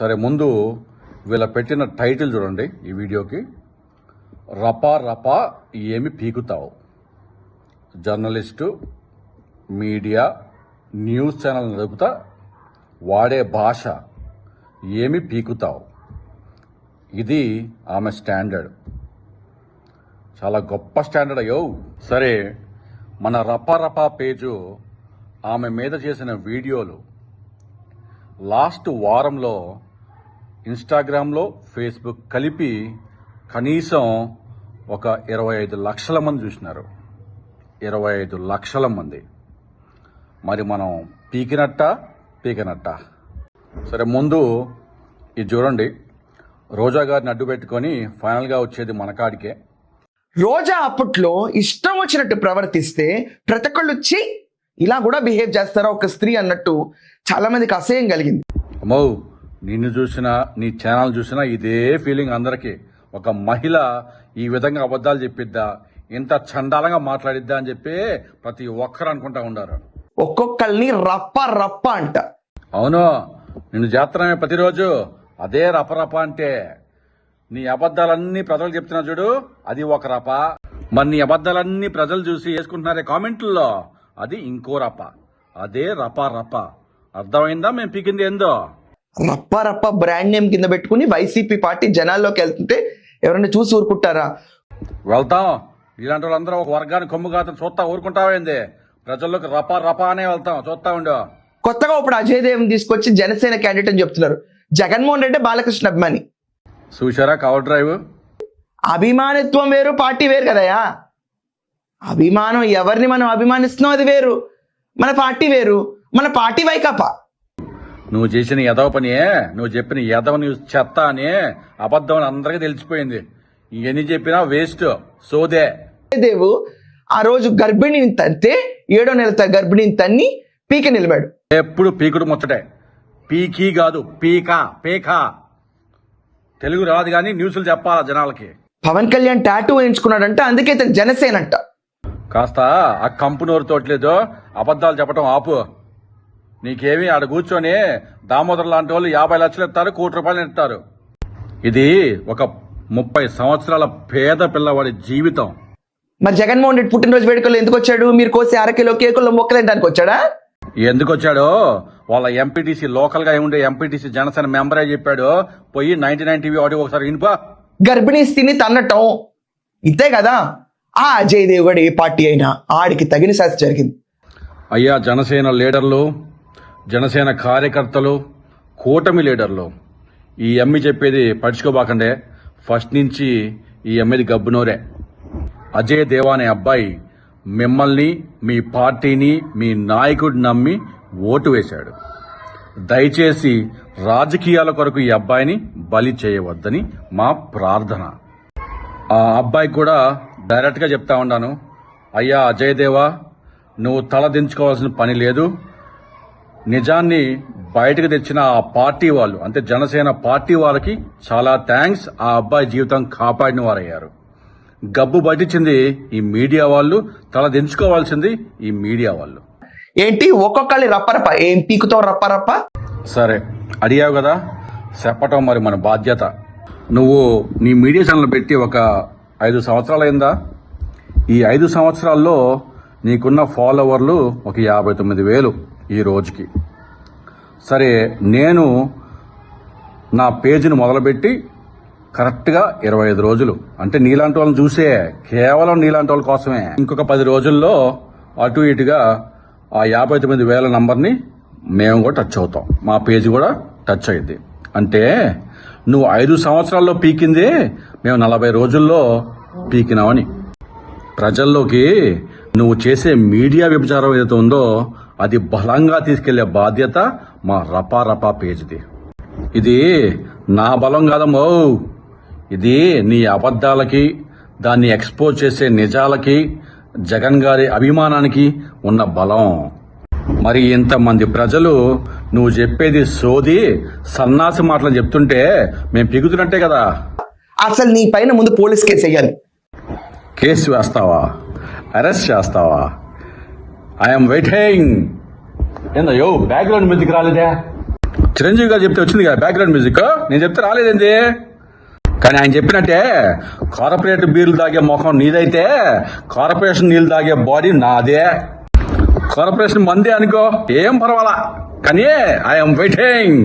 సరే, ముందు వీళ్ళ పెట్టిన టైటిల్ చూడండి ఈ వీడియోకి. రపా రపా ఏమి పీకుతావు. జర్నలిస్టు, మీడియా, న్యూస్ ఛానల్ నడుపుతా వాడే భాష ఏమి పీకుతావు. ఇది ఆమె స్టాండర్డ్. చాలా గొప్ప స్టాండర్డ్ అయ్యో. సరే, మన రపా రపా పేజు ఆమె మీద చేసిన వీడియోలు లాస్ట్ వారంలో ఇన్స్టాగ్రామ్లో, ఫేస్బుక్ కలిపి కనీసం ఒక 25 లక్షల మంది చూసినారు. 25 లక్షల మంది. మరి మనం పీకినట్ట. సరే, ముందు ఇది చూడండి. రోజా గారిని అడ్డు పెట్టుకొని ఫైనల్గా వచ్చేది మన కాడికే. రోజా అప్పట్లో ఇష్టం వచ్చినట్టు ప్రవర్తిస్తే ప్రతి ఒక్కళ్ళు వచ్చి ఇలా కూడా బిహేవ్ చేస్తారా ఒక స్త్రీ అన్నట్టు చాలా మందికి అసహ్యం కలిగింది. అమ్మో, నిన్ను చూసినా, నీ ఛానల్ చూసినా ఇదే ఫీలింగ్ అందరికీ. ఒక మహిళ ఈ విధంగా అబద్ధాలు చెప్పిద్దా, ఇంత చండాలంగా మాట్లాడిద్దా అని చెప్పి ప్రతి ఒక్కరు అనుకుంటా ఉన్నారు. ఒక్కొక్కళ్ళని రప్ప అంట. అవును, నిన్ను చేస్తున్నామే ప్రతిరోజు అదే రపరప అంటే. నీ అబద్ధాలన్నీ ప్రజలు చెప్తున్నా చూడు, అది ఒక రప. మరి నీ అబద్ధాలన్నీ ప్రజలు చూసి వేసుకుంటున్నారే కామెంట్లలో, అది ఇంకో రప. అదే రప. అర్థమైందా మేము పీకింది ఏందో? రప్ప బ్రాండ్ నేమ్ కింద పెట్టుకుని వైసీపీ పార్టీ జనాల్లోకి వెళ్తుంటే ఎవరైనా చూసి ఊరుకుంటారా? వెళ్తాం. ఇలాంటి వాళ్ళందరూ ఒక వర్గాన్ని కొమ్ము కాదని చూస్తా ఊరుకుంటావేంది? ప్రజల్లోకి రప అనే వెళ్తాం, చూస్తా ఉండు. కొత్తగా ఇప్పుడు అజయ్ దేవ్ తీసుకొచ్చి జనసేన క్యాండిడేట్ అని చెప్తున్నారు. జగన్మోహన్ రెడ్డి బాలకృష్ణ అభిమాని. చూశారా కవర్ డ్రైవ్? అభిమానిత్వం వేరు, పార్టీ వేరు కదయా. అభిమానం ఎవరిని మనం అభిమానిస్తున్నాం అది వేరు, మన పార్టీ వేరు. మన పార్టీ వైకాపా. నువ్వు చేసిన ఎదవ పని, నువ్వు చెప్పిన ఎదవ న్యూస్ చెత్త అని అబద్ధం అని అందరికీ తెలిసిపోయింది. ఇవన్నీ చెప్పినా వేస్ట్, సోదే. దేవు ఆ రోజు గర్భిణిని తంతే 7వ నెల గర్భిణిని తన్ని పీక నిలబడు. ఎప్పుడు పీకుడు ముచ్చటే. పీకి కాదు, పీక. తెలుగు రాదు కానీ న్యూస్లు చెప్పాలా జనాలకి. పవన్ కళ్యాణ్ టాటూ వేయించుకున్నాడంట, అందుకే ఇతను జనసేన అంట. కాస్త ఆ కంపు నోరు తోటలేదు, అబద్ధాలు చెప్పడం ఆపు. నీకేమి ఆడ కూర్చొని దామోదర్ లాంటి వాళ్ళు 50 లక్షలు ఇస్తారు, ₹1 కోటి ఇస్తారు. ఇది ఒక 30 సంవత్సరాల పేద పిల్లవాడి జీవితం. మరి జగన్మోహన్ రెడ్డి పుట్టినరోజు వేడుకలు ఎందుకు వచ్చాడు? మీరు కోసి 1/2 కిలో కేకుల్లో మొక్కలు తినడానికి వచ్చాడా? ఎందుకు వచ్చాడో వాళ్ళ ఎంపీటీసీ, లోకల్ గా ఉండే ఎంపీటీసీ జనసేన మెంబరే చెప్పాడు. పోయి 99 టీవీ ఆడియో ఒకసారి వినిపా. గర్భిణీ స్త్రీని తన్నటం ఇంతే కదా. ఆ అజయ్ దేవ్ గడు ఏ పార్టీ అయినా ఆడికి తగిన శాస్తి జరిగింది. అయ్యా, జనసేన లీడర్లు, జనసేన కార్యకర్తలు, కూటమి లీడర్లు, ఈ అమ్మి చెప్పేది పడుచుకోబాకండే. ఫస్ట్ నుంచి ఈ అమ్మేది గబ్బునోరే. అజయ్ దేవా అనే అబ్బాయి మిమ్మల్ని, మీ పార్టీని, మీ నాయకుడు నమ్మి ఓటు వేశాడు. దయచేసి రాజకీయాల కొరకు ఈ అబ్బాయిని బలి చేయవద్దని మా ప్రార్థన. ఆ అబ్బాయి కూడా డైరెక్ట్గా చెప్తా ఉన్నాను, అయ్యా అజయ్ దేవా, నువ్వు తల దించుకోవాల్సిన పని లేదు. నిజాన్ని బయటకు తెచ్చిన ఆ పార్టీ వాళ్ళు, అంటే జనసేన పార్టీ వాళ్ళకి చాలా థ్యాంక్స్. ఆ అబ్బాయి జీవితం కాపాడిన వారయ్యారు. గబ్బు పట్టించింది ఈ మీడియా వాళ్ళు, తల దించుకోవాల్సింది ఈ మీడియా వాళ్ళు. ఏంటి ఒక్కొక్కళ్ళని రప్పరప్ప, ఏం పీకుతావు రప్పరప్ప? సరే, అడిగావు కదా, చెప్పటం మరి మన బాధ్యత. నువ్వు నీ మీడియా ఛానల్ పెట్టి ఒక 5 సంవత్సరాలైందా? ఈ 5 సంవత్సరాల్లో నీకున్న ఫాలోవర్లు ఒక 59,000 ఈ రోజుకి. సరే, నేను నా పేజీని మొదలుపెట్టి కరెక్ట్గా 25 రోజులు, అంటే నీలాంటి వాళ్ళని చూసే, కేవలం నీలాంటి వాళ్ళ కోసమే. ఇంకొక 10 రోజుల్లో అటు ఇటుగా ఆ 59,000 నంబర్ని మేము కూడా టచ్ అవుతాం. మా పేజీ కూడా టచ్ అయ్యింది. అంటే నువ్వు 5 సంవత్సరాల్లో పీకిందే మేము 40 రోజుల్లో పీకినావని. ప్రజల్లోకి నువ్వు చేసే మీడియా వ్యభిచారం ఏదైతే ఉందో అది బలంగా తీసుకెళ్లే బాధ్యత మా రపా పేజీది. ఇది నా బలం కాదమ్మో, ఇది నీ అబద్ధాలకి, దాన్ని ఎక్స్పోజ్ చేసే నిజాలకి, జగన్ గారి అభిమానానికి ఉన్న బలం. మరి ఇంతమంది ప్రజలు నువ్వు చెప్పేది సోది, సన్నాసి మాటలు చెప్తుంటే మేము పిగుతున్నట్టే కదా. అసలు నీ పైన ముందు పోలీస్ కేసు వేయాలి. కేసు వేస్తావా? అరెస్ట్ చేస్తావా? I'm waiting. ఏందో బ్యాక్గ్రౌండ్ మ్యూజిక్ రాలేదా? చిరంజీవి గారు చెప్తే వచ్చింది కదా బ్యాక్గ్రౌండ్ మ్యూజిక్, నేను చెప్తే రాలేదేంది? కానీ ఆయన చెప్పినట్టే కార్పొరేట్ బీర్లు తాగే మొహం నీదైతే కార్పొరేషన్ నీళ్ళు తాగే బాడీ నాదే. కార్పొరేషన్ మందే అనుకో, ఏం పర్వాలా, కానీ ఐఎమ్ వెయిటింగ్.